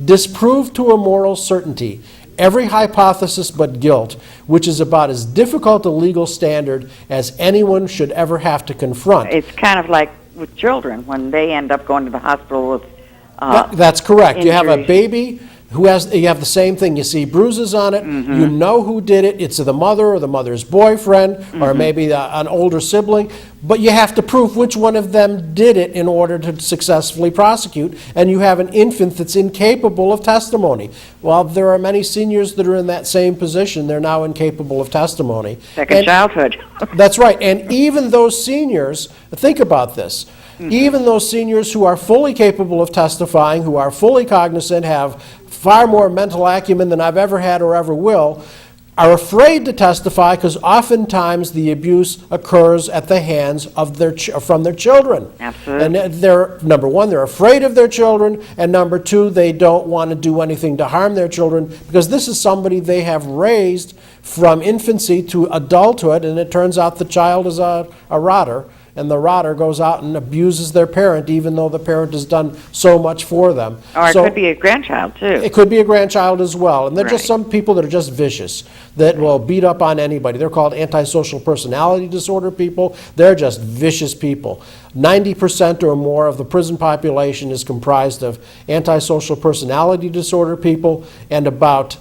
disprove to a moral certainty every hypothesis but guilt, which is about as difficult a legal standard as anyone should ever have to confront. It's kind of like with children when they end up going to the hospital with That's correct. injuries. You have a baby you have the same thing. You see bruises on it. Mm-hmm. You know who did it. It's the mother or the mother's boyfriend Mm-hmm. or maybe an older sibling. But you have to prove which one of them did it in order to successfully prosecute. And you have an infant that's incapable of testimony. Well, there are many seniors that are in that same position. They're now incapable of testimony. second childhood. That's right. And even those seniors, think about this, even those seniors who are fully capable of testifying, who are fully cognizant, have far more mental acumen than I've ever had or ever will, are afraid to testify because oftentimes the abuse occurs at the hands of from their children. Absolutely. And they're, number one, they're afraid of their children, and number two, they don't want to do anything to harm their children because this is somebody they have raised from infancy to adulthood, and it turns out the child is a rotter, and the rotter goes out and abuses their parent even though the parent has done so much for them. Or it could be a grandchild, too. It could be a grandchild as well. And they're just Right. some people that are just vicious, that will beat up on anybody. They're called antisocial personality disorder people. They're just vicious people. 90% or more of the prison population is comprised of antisocial personality disorder people, and about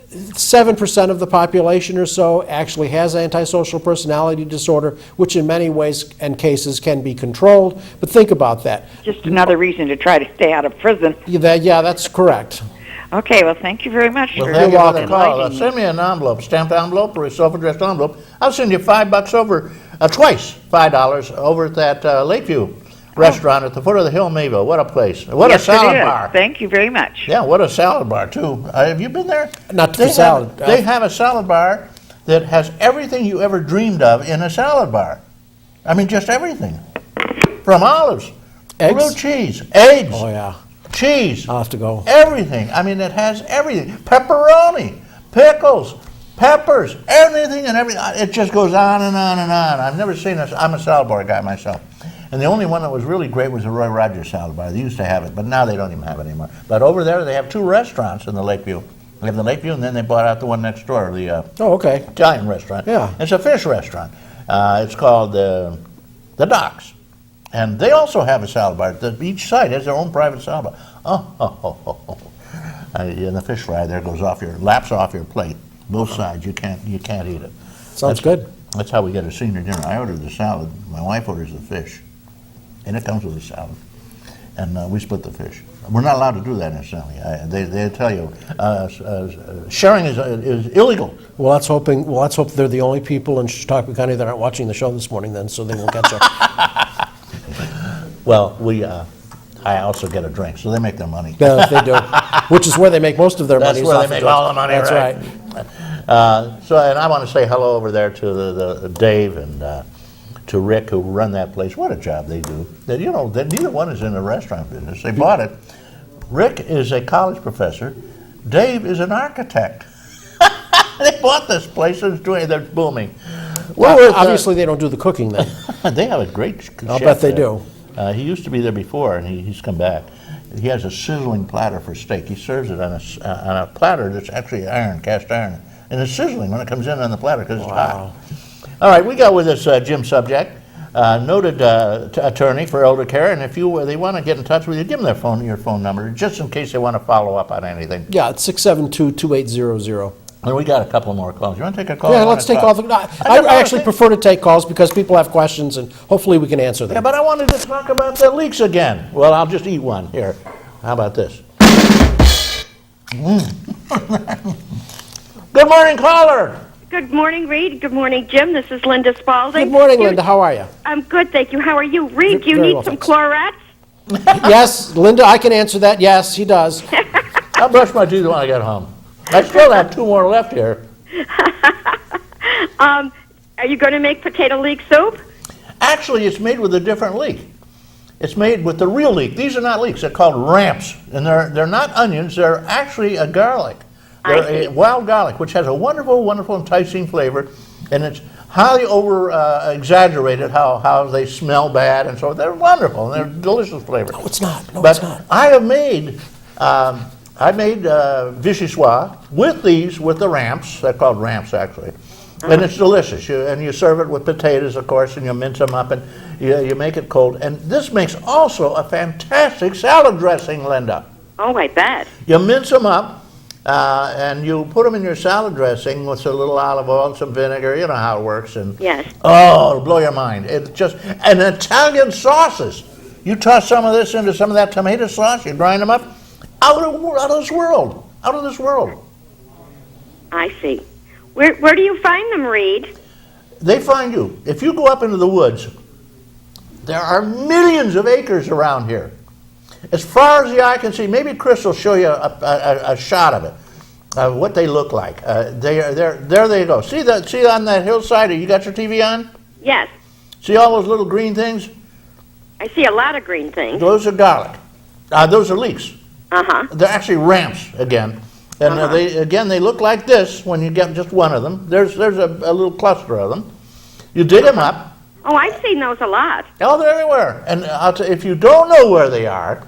7% of the population or so actually has antisocial personality disorder, which in many ways and cases can be controlled. But think about that. Just another reason to try to stay out of prison. Yeah, that's correct. Okay, well, thank you very much. Well, for thank you for the welcome. call. enlightening Send me an envelope, stamped envelope or a self-addressed envelope. I'll send you $5 over, twice $5 over at that Lakeview restaurant at the foot of the hill, Mayville. What a place. What Yes, a salad it is. bar. Thank you very much. Yeah, what a salad bar, too. Have you been there? Not for salad. They have a salad bar that has everything you ever dreamed of in a salad bar. I mean, just everything. From olives, Eggs? grilled cheese, eggs, Oh, yeah. cheese, I'll have to go. everything. I mean, it has everything. Pepperoni, pickles, peppers, everything and everything. It just goes on and on and on. I've never seen this. I'm a salad bar guy myself. And the only one that was really great was the Roy Rogers salad bar. They used to have it, but now they don't even have it anymore. But over there, they have two restaurants in the Lakeview. They have the Lakeview, and then they bought out the one next door, the Oh, okay. Italian restaurant. Yeah. It's a fish restaurant. It's called the Docks. And they also have a salad bar. Each side has their own private salad bar. And the fish fry there goes off laps off your plate. Both sides, you can't eat it. Sounds good. That's how we get a senior dinner. I order the salad. My wife orders the fish. And it comes with a salad. And we split the fish. We're not allowed to do that necessarily. They tell you sharing is illegal. Well, let's hope they're the only people in Chautauqua County that aren't watching the show this morning then, so they won't catch up. Well, I also get a drink, so they make their money. Yeah, they do. Which is where they make most of their money. That's is where off they of make drugs. all the money, That's right? And I want to say hello over there to the Dave and to Rick who run that place. What a job they do. Neither one is in the restaurant business. They bought it. Rick is a college professor. Dave is an architect. They bought this place and they're booming. Well, obviously, they don't do the cooking then. They have a great chef. I'll bet they there. do. He used to be there before, and he's come back. He has a sizzling platter for steak. He serves it on a platter that's actually cast iron. And it's sizzling when it comes in on the platter because it's hot. All right, we got with us Jim Subjack, noted attorney for elder care. And if they want to get in touch with you, give them your phone number, just in case they want to follow up on anything. Yeah, it's 672-2800. And we got a couple more calls. You want to take a call? Yeah, let's take all the... I actually prefer to take calls because people have questions and hopefully we can answer them. Yeah, but I wanted to talk about the leaks again. Well, I'll just eat one. Here, how about this? Good morning, caller. Good morning, Reed. Good morning, Jim. This is Linda Spalding. Good morning, Linda. How are you? I'm good, thank you. How are you? Reed, do you Very need well, some thanks. Clorets? Yes, Linda, I can answer that. Yes, he does. I'll brush my teeth when I get home. I still have two more left here. Are you going to make potato leek soup? Actually, it's made with a different leek. It's made with the real leek. These are not leeks. They're called ramps. And they're not onions. They're actually a garlic. They're a wild garlic, which has a wonderful, wonderful, enticing flavor. And it's highly over exaggerated how they smell bad and so they're wonderful and they're delicious flavor. No, it's not. No, But it's not. I have made vichyssoise with these, with the ramps. They're called ramps, actually. And it's delicious. And you serve it with potatoes, of course, and you mince them up, and you make it cold. And this makes also a fantastic salad dressing, Linda. Oh, I bet. You mince them up, and you put them in your salad dressing with a little olive oil and some vinegar. You know how it works. And Yes. oh, it'll blow your mind. It's just, and Italian sauces. You toss some of this into some of that tomato sauce, you grind them up, out of this world. Out of this world. I see. Where do you find them, Reed? They find you. If you go up into the woods, there are millions of acres around here. As far as the eye can see, maybe Chris will show you a shot of it, what they look like. There they go. See on that hillside, you got your TV on? Yes. See all those little green things? I see a lot of green things. Those are garlic. Those are leeks. Uh-huh. They're actually ramps again. And they look like this when you get just one of them. There's a little cluster of them. You dig them up. Oh, I've seen those a lot. Oh, they're everywhere. And if you don't know where they are,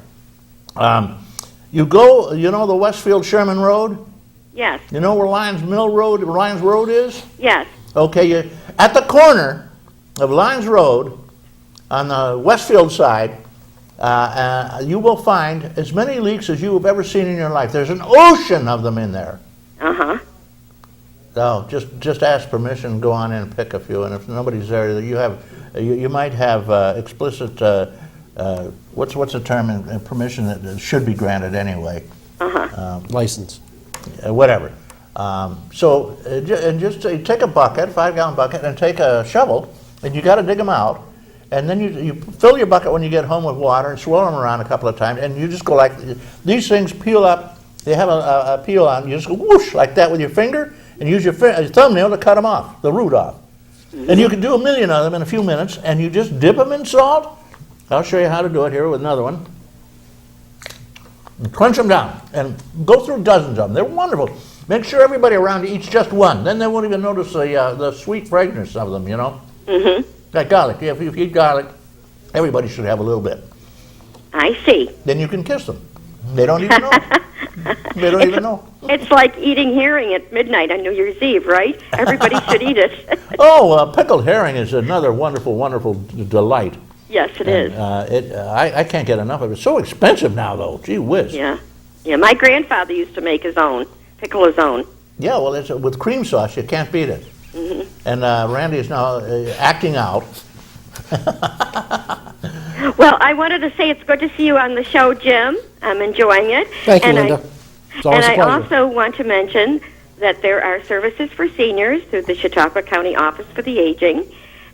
you go, you know the Westfield Sherman Road? Yes. You know where Lions Road is? Yes. Okay, at the corner of Lions Road on the Westfield side, you will find as many leeks as you have ever seen in your life. There's an ocean of them in there. Uh-huh. So just ask permission, go on in and pick a few, and if nobody's there, you might have explicit what's the term in permission that should be granted anyway. License. Whatever. Just take a bucket, 5-gallon bucket, and take a shovel, and you got to dig them out. And then you fill your bucket when you get home with water and swirl them around a couple of times, and you just go like, these things peel up, they have a peel on, you just go whoosh like that with your finger, and use your thumbnail to cut them off, the root off. And you can do 1,000,000 of them in a few minutes, and you just dip them in salt. I'll show you how to do it here with another one. And crunch them down, and go through dozens of them. They're wonderful. Make sure everybody around you eats just one. Then they won't even notice the sweet fragrance of them, you know? Mm-hmm. Like garlic. If you eat garlic, everybody should have a little bit. I see. Then you can kiss them. They don't even know. They don't even know. It's like eating herring at midnight on New Year's Eve, right? Everybody should eat it. Oh, pickled herring is another wonderful, wonderful delight. Yes, it is. I can't get enough of it. It's so expensive now, though. Gee whiz. Yeah. Yeah, my grandfather used to make his own, pickle his own. Yeah, well, with cream sauce, you can't beat it. Mm-hmm. And Randy is now acting out. Well, I wanted to say it's good to see you on the show, Jim. I'm enjoying it. Thank you, Linda. It's always a I pleasure. also want to mention that there are services for seniors through the Chautauqua County Office for the Aging,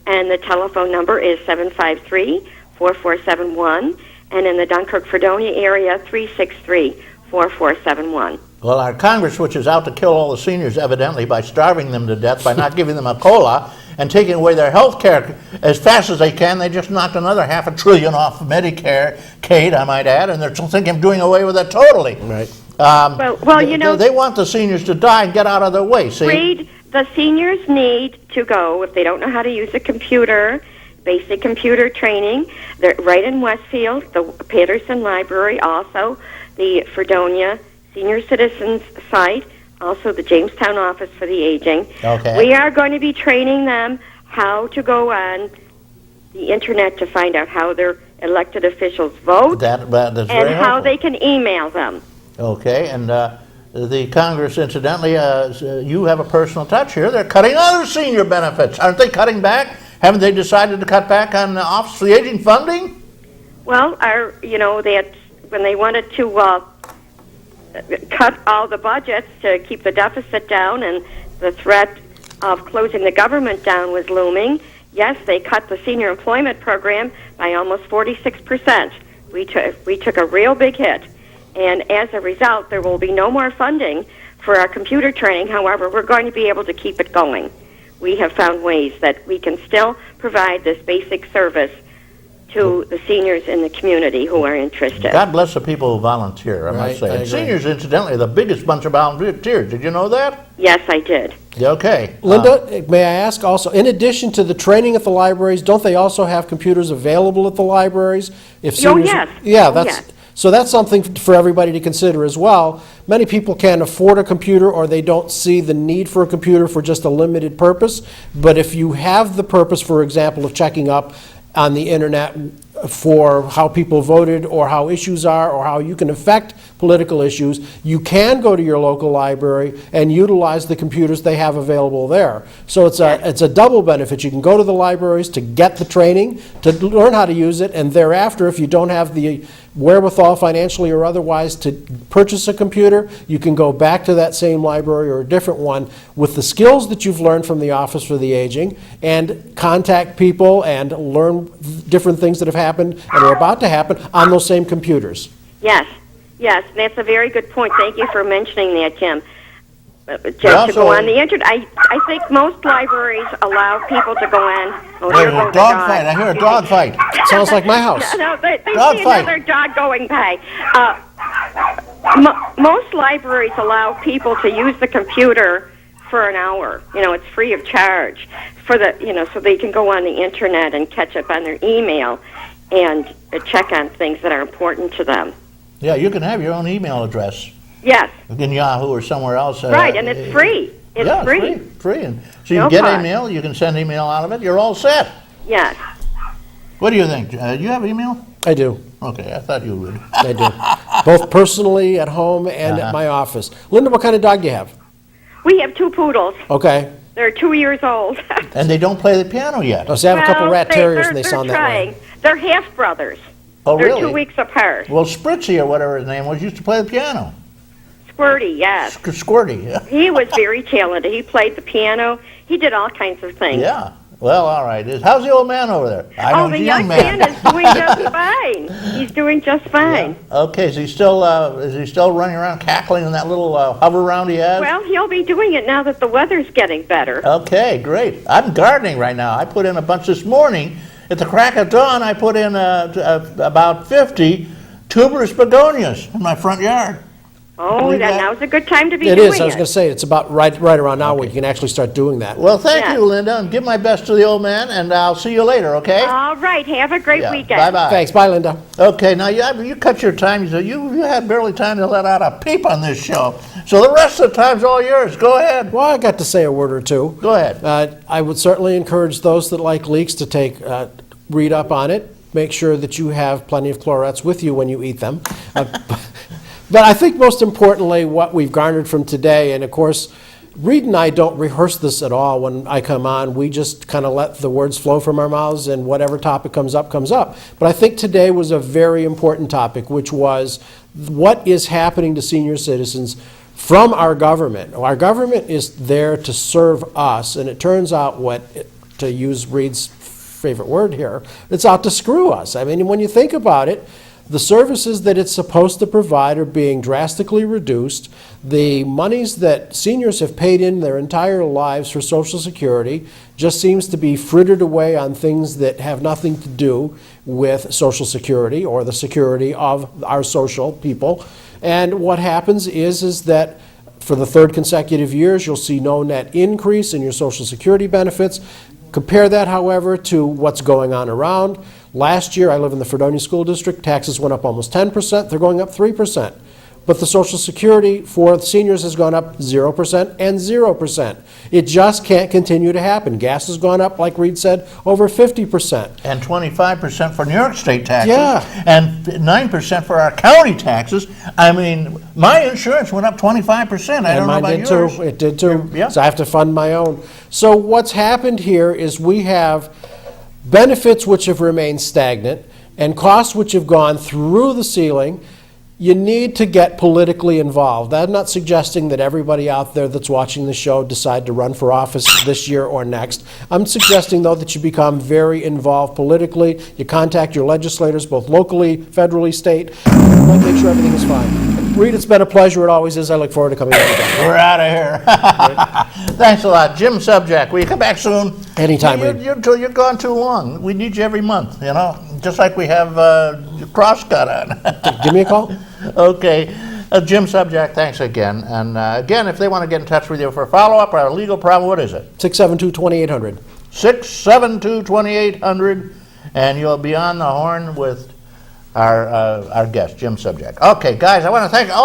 and the telephone number is 753-4471, and in the Dunkirk-Fredonia area, 363-4471. Well, our Congress, which is out to kill all the seniors, evidently, by starving them to death, by not giving them a COLA, and taking away their health care as fast as they can. They just knocked another $500 billion off Medicare, Kate, I might add, and they're thinking of doing away with it totally. Right. Well, you know, they want the seniors to die and get out of their way, see? Reed, the seniors need to go, if they don't know how to use a computer, basic computer training. They're right in Westfield, the Patterson Library, also the Fredonia Senior Citizens site, also the Jamestown Office for the Aging. Okay. We are going to be training them how to go on the Internet to find out how their elected officials vote That's and very how helpful. they can email them. Okay, and the Congress, incidentally, you have a personal touch here. They're cutting other senior benefits. Aren't they cutting back? Haven't they decided to cut back on the Office for the Aging funding? Well, when they wanted to cut all the budgets to keep the deficit down and the threat of closing the government down was looming, yes, they cut the senior employment program by almost 46%. We took a real big hit. And as a result, there will be no more funding for our computer training. However, we're going to be able to keep it going. We have found ways that we can still provide this basic service to the seniors in the community who are interested. God bless the people who volunteer, I Right, must say. I And agree. seniors, incidentally, are the biggest bunch of volunteers. Did you know that? Yes, I did. Okay. Linda, may I ask also, in addition to the training at the libraries, don't they also have computers available at the libraries? If Oh, seniors- yes. Yeah, Oh, that's, yes. so that's something for everybody to consider as well. Many people can't afford a computer, or they don't see the need for a computer for just a limited purpose. But if you have the purpose, for example, of checking up on the internet for how people voted, or how issues are, or how you can affect political issues, you can go to your local library and utilize the computers they have available there. So it's a double benefit. You can go to the libraries to get the training, to learn how to use it, and thereafter, if you don't have the wherewithal financially or otherwise to purchase a computer, you can go back to that same library or a different one with the skills that you've learned from the Office for the Aging, and contact people and learn different things that have happened and are about to happen on those same computers. Yes, yes, that's a very good point. Thank you for mentioning that, Jim. Just Yeah, to so- go on the internet, I think most libraries allow people to go in. Oh, There's here a goes the dog fight. I hear a dog fight. Sounds like my house. No, they Dog see fight. another dog going by. Most libraries allow people to use the computer for an hour. It's free of charge for so they can go on the internet and catch up on their email and check on things that are important to them. Yeah, you can have your own email address Yes, in Yahoo or somewhere else. right, and it's free. It's Yeah, free. free. And so you No can get cost. email, you can send email out of it, you're all set. Yes. What do you think? Do you have email? I do. Okay, I thought you would. I do. Both personally, at home, and at my office. Linda, what kind of dog do you have? We have 2 poodles. Okay. They're 2 years old. And they don't play the piano yet. Oh, see, I have a couple Well, rat terriers, and they they're sound that trying. way. They're half brothers. Oh, They're really? 2 weeks apart. Well, Spritzy or whatever his name was used to play the piano. Squirty, yes. Squirty, yeah. He was very talented. He played the piano. He did all kinds of things. Yeah. Well, all right. How's the old man over there? I know The he's a young man is doing just fine. He's doing just fine. Yeah. Okay, is he still running around cackling in that little hover round he has? Well, he'll be doing it now that the weather's getting better. Okay, great. I'm gardening right now. I put in a bunch this morning. At the crack of dawn, I put in about 50 tuberous begonias in my front yard. Oh, Believe that? now's a good time to be It doing is. I was going to say, it's about right around now where you can actually start doing that. Well, thank Yeah. you, Linda, and give my best to the old man, and I'll see you later, okay? All right. Have a great Yeah. weekend. Bye-bye. Thanks. Bye, Linda. Okay, now you cut your time. You had barely time to let out a peep on this show. So the rest of the time's all yours. Go ahead. Well, I got to say a word or two. Go ahead. I would certainly encourage those that like leeks to read up on it. Make sure that you have plenty of chlorets with you when you eat them. But I think most importantly, what we've garnered from today, and of course, Reed and I don't rehearse this at all when I come on. We just kind of let the words flow from our mouths, and whatever topic comes up, comes up. But I think today was a very important topic, which was what is happening to senior citizens from our government. Our government is there to serve us, and it turns out to use Reed's favorite word here, it's out to screw us. I mean, when you think about it, the services that it's supposed to provide are being drastically reduced. The monies that seniors have paid in their entire lives for Social Security just seems to be frittered away on things that have nothing to do with Social Security or the security of our social people. And what happens is that for the 3rd consecutive years, you'll see no net increase in your Social Security benefits. Compare that, however, to what's going on around. Last year, I live in the Fredonia School District, taxes went up almost 10%, they're going up 3%. But the Social Security for seniors has gone up 0% and 0%. It just can't continue to happen. Gas has gone up, like Reed said, over 50%. And 25% for New York State taxes. Yeah. And 9% for our county taxes. I mean, my insurance went up 25%. I don't know And about mine did yours. too. It did too. Yeah. So I have to fund my own. So what's happened here is we have benefits which have remained stagnant and costs which have gone through the ceiling. You need to get politically involved. I'm not suggesting that everybody out there that's watching the show decide to run for office this year or next. I'm suggesting, though, that you become very involved politically. You contact your legislators, both locally, federally, state, and make sure everything is fine. Reed, it's been a pleasure. It always is. I look forward to coming back again. We're out of here. Thanks a lot. Jim Subjack, will you come back soon? Anytime, You're, Reed. you're gone too long. We need you every month, you know, just like we have Crosscut on. Give me a call. Okay. Jim Subjack, thanks again. And again, if they want to get in touch with you for a follow-up or a legal problem, what is it? 672-2800. 672-2800, and you'll be on the horn with our guest, Jim Subjack. Okay, guys, I want to thank all